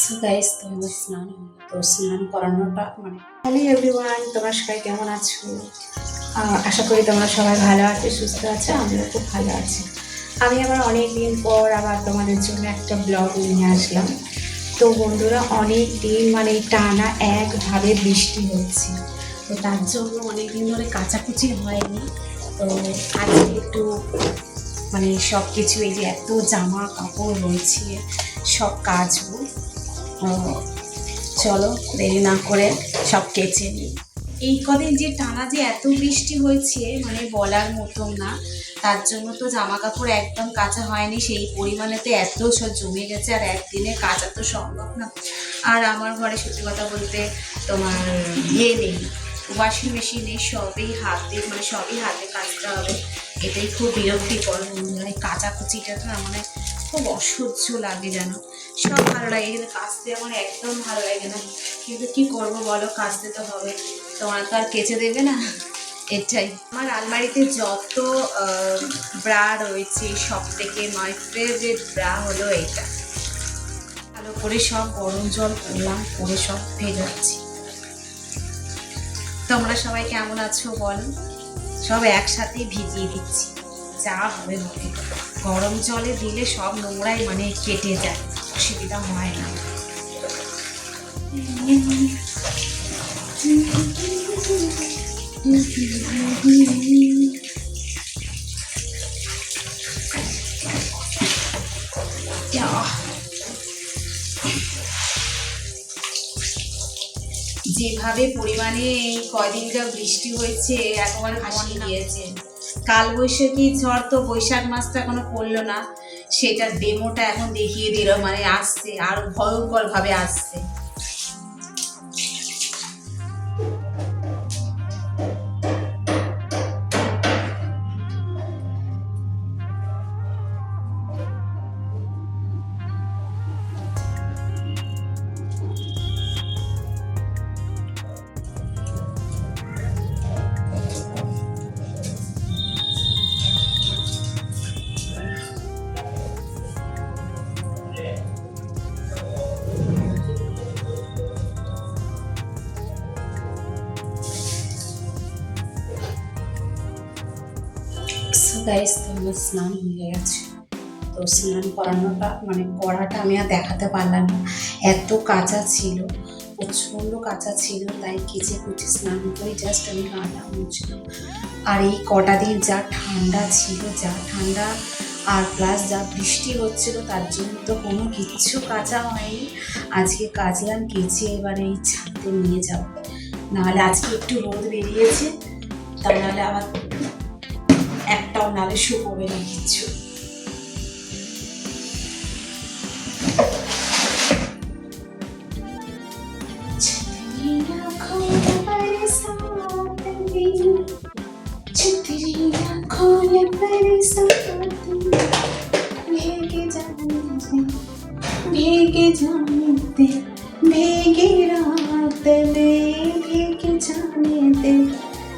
So guys, তোমাদের স্নান হলো, তো স্নান করানোটা হ্যালো এভরিওয়ান, তোমরা সবাই কেমন আছো? আশা করি তোমরা সবাই ভালো আছো, সুস্থ আছো। আমিও খুব ভালো আছি। আমি আবার অনেক দিন পর আবার তোমাদের জন্য একটা ব্লগ নিয়ে আসলাম। তো বন্ধুরা, অনেক দিন টানা একভাবে বৃষ্টি হচ্ছে, তো তার জন্য অনেক দিন ধরে কাচাকুচি হয়নি। তো আজকে একটু সব কিছু, এই যে এত জামা কাপড় রয়েছে, সব কাচবো। চলো দেরি না করে সব কেচে নিই। এই কদিন যে টানা যে এত বৃষ্টি হয়েছে, বলার মতন না। তার জন্য তো জামা কাপড় একদম কাচা হয়নি, সেই পরিমাণেতে এত সব জমে গেছে, আর একদিনে কাচা তো সম্ভব না। আর আমার ঘরে সত্যি কথা বলতে তোমার নেই, ওয়াশিং মেশিন নেই, সবই হাতে কাচতে হবে। এটাই খুব বিরক্তিকর বন্ধুরা, এই কাচাকুচিটা না খুব অসহ্য লাগে যেন। সব ভালো লাগে কিন্তু কাচতে আমার একদম ভালো লাগে না, কিন্তু কি করবো বলো, কাচতে তো হবে, তোমার তো আর কেচে দেবে না। এটাই আমার আলমারিতে যত ব্রা রয়েছে, সব থেকে মাই ফেভারিট ব্রা হলো এইটা। ভালো করে সব গরম জল করলাম, করে সব ভেজাচ্ছি। তোমরা সবাই কেমন আছো বলো? সব একসাথে ভিজিয়ে দিচ্ছি, যা হবে হবে। গরম জলে দিলে সব নোংরাই কেটে যায়, অসুবিধা হয় না। যেভাবে পরিমাণে এই কয়দিনটা বৃষ্টি হয়েছে, একেবারে ভাসিয়ে দিয়েছে। কাল বৈশাখী ঝড় তো বৈশাখ মাসটা এখনো পড়লো না, সেটার ডেমোটা এখন দেখিয়ে দিল, আসছে, আরো ভয়ঙ্কর ভাবে আসছে। গাইস, তোমার স্নান হয়ে গেছে, তো স্নান করানোটা করাটা আমি আর দেখাতে পারলাম না, এত কাঁচা ছিল, প্রচণ্ড কাঁচা ছিল, তাই কেচে কুচে স্নান করে জাস্ট আমি গাটা মুছলাম। আর এই কটা দিন যা ঠান্ডা ছিল, আর প্লাস যা বৃষ্টি হচ্ছিল, তার জন্য তো কোনো কিচ্ছু কাঁচা হয়নি। আজকে কাচলাম, কেচে এবারে এই ছাদে নিয়ে যাবো। নাহলে আজকে একটু রোদ বেরিয়েছে, তা নাহলে আবার একটাও নালে শুকোবে না কিচ্ছু। भीगे जाने दे, भीगे रात में, भीगे जाने दे,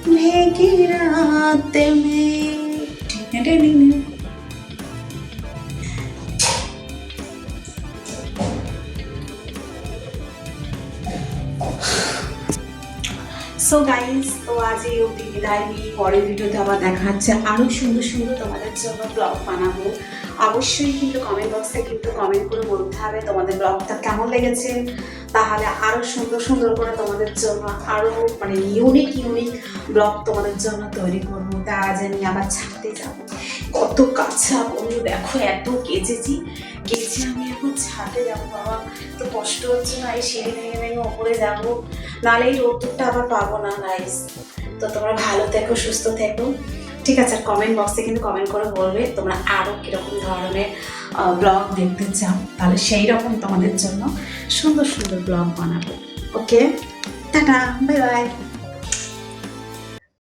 भीगे रात में। সো গাইস, তো আজ এই অবধি বিদায় নিই। পরের ভিডিওতে আবার দেখা হচ্ছে, আরও সুন্দর সুন্দর তোমাদের জন্য ব্লগ বানাবো। অবশ্যই কিন্তু কমেন্ট বক্সে কমেন্ট করে বলতে হবে তোমাদের ব্লগটা কেমন লেগেছে, তাহলে আরও সুন্দর সুন্দর করে তোমাদের জন্য আরও ইউনিক ব্লগ তোমাদের জন্য তৈরি করবো। তা আজ আমি আবার ছাদে যাবো, কত কাঁচা বন্ধু দেখো, এত কেচে আমি এখন ছাদে যাবো। বাবা, তো কষ্ট হচ্ছে না, এই সিঁড়ি ভেঙে ওপরে যাবো, নাহলে এই রোদ্দুরটা আবার পাবো না গাইস। তো তোমরা ভালো থেকো, সুস্থ থেকো, ঠিক আছে? আর কমেন্ট বক্সে কমেন্ট করে বলবে তোমরা আরও কীরকম ধরনের ব্লগ দেখতে চাও, তাহলে সেই রকম তোমাদের জন্য সুন্দর সুন্দর ব্লগ বানাবো। ওকে, টাটা, বাই বাই।